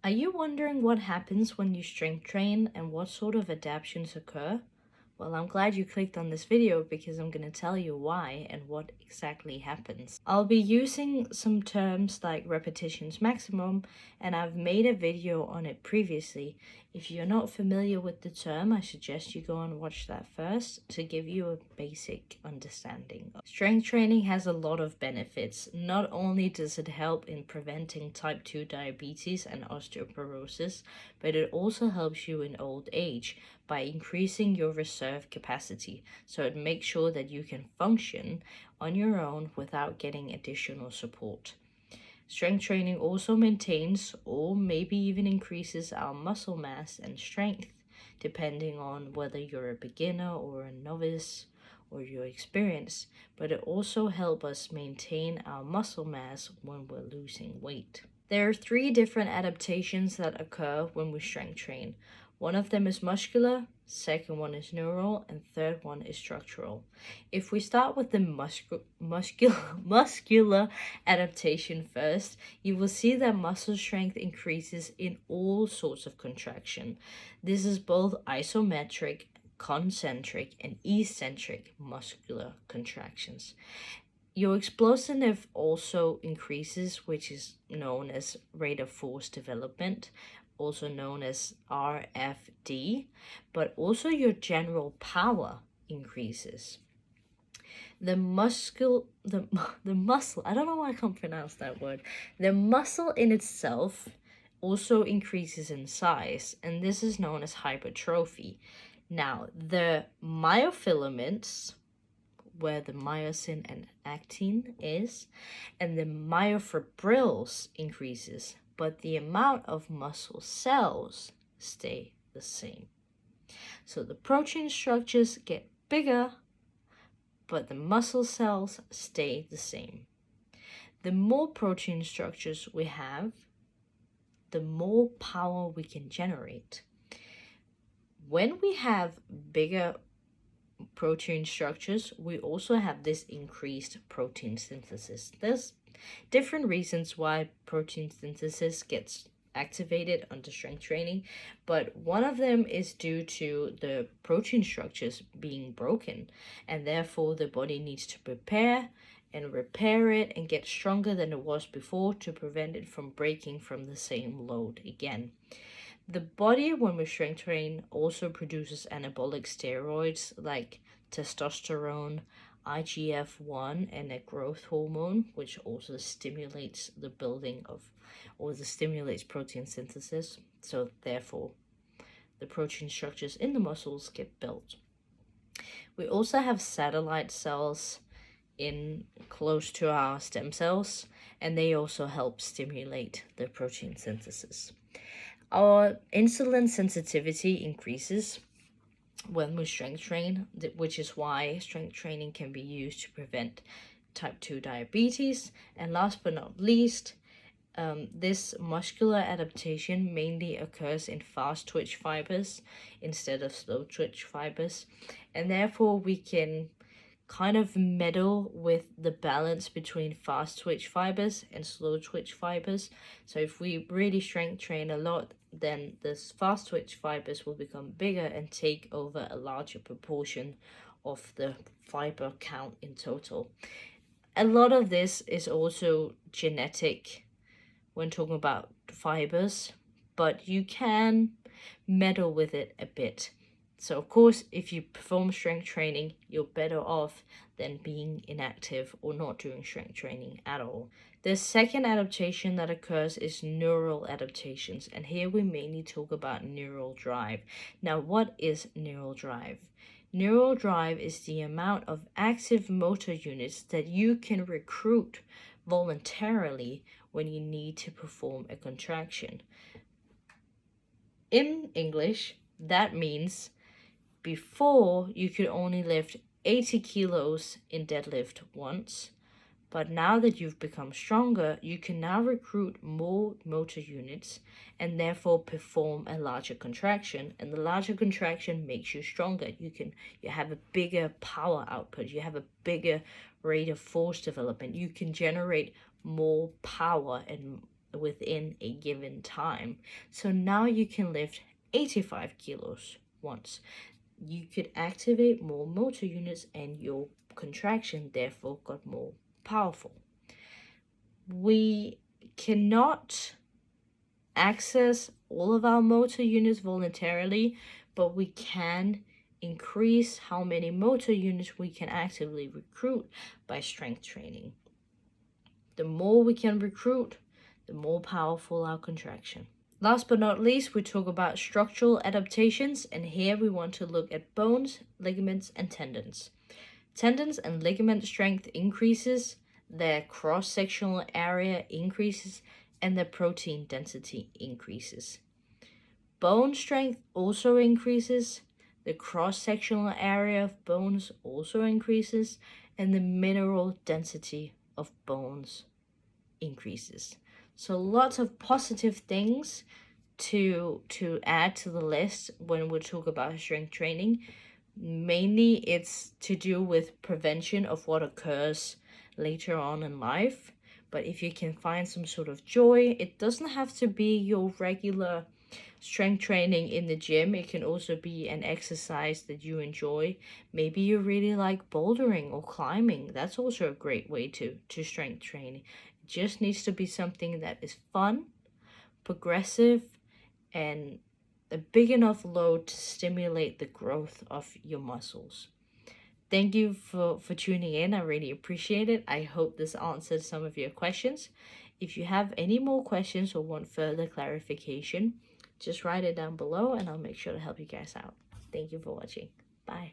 Are you wondering what happens when you strength train and what sort of adaptations occur? Well, I'm glad you clicked on this video because I'm going to tell you why and what exactly happens. I'll be using some terms like repetitions maximum, and I've made a video on it previously. If you're not familiar with the term, I suggest you go and watch that first to give you a basic understanding. Strength training has a lot of benefits. Not only does it help in preventing type 2 diabetes and osteoporosis, but it also helps you in old age by increasing your reserve capacity, so it makes sure that you can function on your own without getting additional support. Strength training also maintains or maybe even increases our muscle mass and strength, depending on whether you're a beginner or a novice or you're experienced, but it also helps us maintain our muscle mass when we're losing weight. There are 3 different adaptations that occur when we strength train. One of them is muscular, second one is neural, and third one is structural. If we start with the muscular adaptation first, you will see that muscle strength increases in all sorts of contraction. This is both isometric, concentric, and eccentric muscular contractions. Your explosiveness also increases, which is known as rate of force development, also known as RFD, but also your general power increases. The muscle, I don't know why I can't pronounce that word. The muscle in itself also increases in size, and this is known as hypertrophy. Now, the myofilaments, where the myosin and actin is, and the myofibrils increases, but the amount of muscle cells stay the same. So the protein structures get bigger, but the muscle cells stay the same. The more protein structures we have, the more power we can generate. When we have bigger protein structures, we also have this increased protein synthesis. There's different reasons why protein synthesis gets activated under strength training, but one of them is due to the protein structures being broken, and therefore the body needs to prepare and repair it and get stronger than it was before to prevent it from breaking from the same load again. The body, when we strength train, also produces anabolic steroids like testosterone, IGF-1, and a growth hormone, which also stimulates the building of, or stimulates protein synthesis. So therefore, the protein structures in the muscles get built. We also have satellite cells in close to our stem cells, and they also help stimulate the protein synthesis. Our insulin sensitivity increases when we strength train, which is why strength training can be used to prevent type 2 diabetes. And last but not least, this muscular adaptation mainly occurs in fast twitch fibers instead of slow twitch fibers, and therefore we can kind of meddle with the balance between fast twitch fibers and slow twitch fibers. So if we really strength train a lot, then the fast twitch fibers will become bigger and take over a larger proportion of the fiber count in total. A lot of this is also genetic when talking about fibers, but you can meddle with it a bit. So of course, if you perform strength training, you're better off than being inactive or not doing strength training at all. The second adaptation that occurs is neural adaptations, and here we mainly talk about neural drive. Now, what is neural drive? Neural drive is the amount of active motor units that you can recruit voluntarily when you need to perform a contraction. In English, that means before, you could only lift 80 kilos in deadlift once, but now that you've become stronger, you can now recruit more motor units and therefore perform a larger contraction, and the larger contraction makes you stronger. You have a bigger power output, you have a bigger rate of force development, you can generate more power and within a given time. So now you can lift 85 kilos once. You could activate more motor units and your contraction therefore got more powerful. We cannot access all of our motor units voluntarily, but we can increase how many motor units we can actively recruit by strength training. The more we can recruit, the more powerful our contraction. Last but not least, we talk about structural adaptations, and here we want to look at bones, ligaments, and tendons. Tendons and ligament strength increases, their cross-sectional area increases, and their protein density increases. Bone strength also increases, the cross-sectional area of bones also increases, and the mineral density of bones increases. So lots of positive things to add to the list when we talk about strength training. Mainly it's to do with prevention of what occurs later on in life. But if you can find some sort of joy, it doesn't have to be your regular strength training in the gym. It can also be an exercise that you enjoy. Maybe you really like bouldering or climbing. That's also a great way to strength train. It just needs to be something that is fun, progressive, and a big enough load to stimulate the growth of your muscles. Thank you for tuning in. I really appreciate it. I hope this answered some of your questions. If you have any more questions or want further clarification, just write it down below and I'll make sure to help you guys out. Thank you for watching. Bye.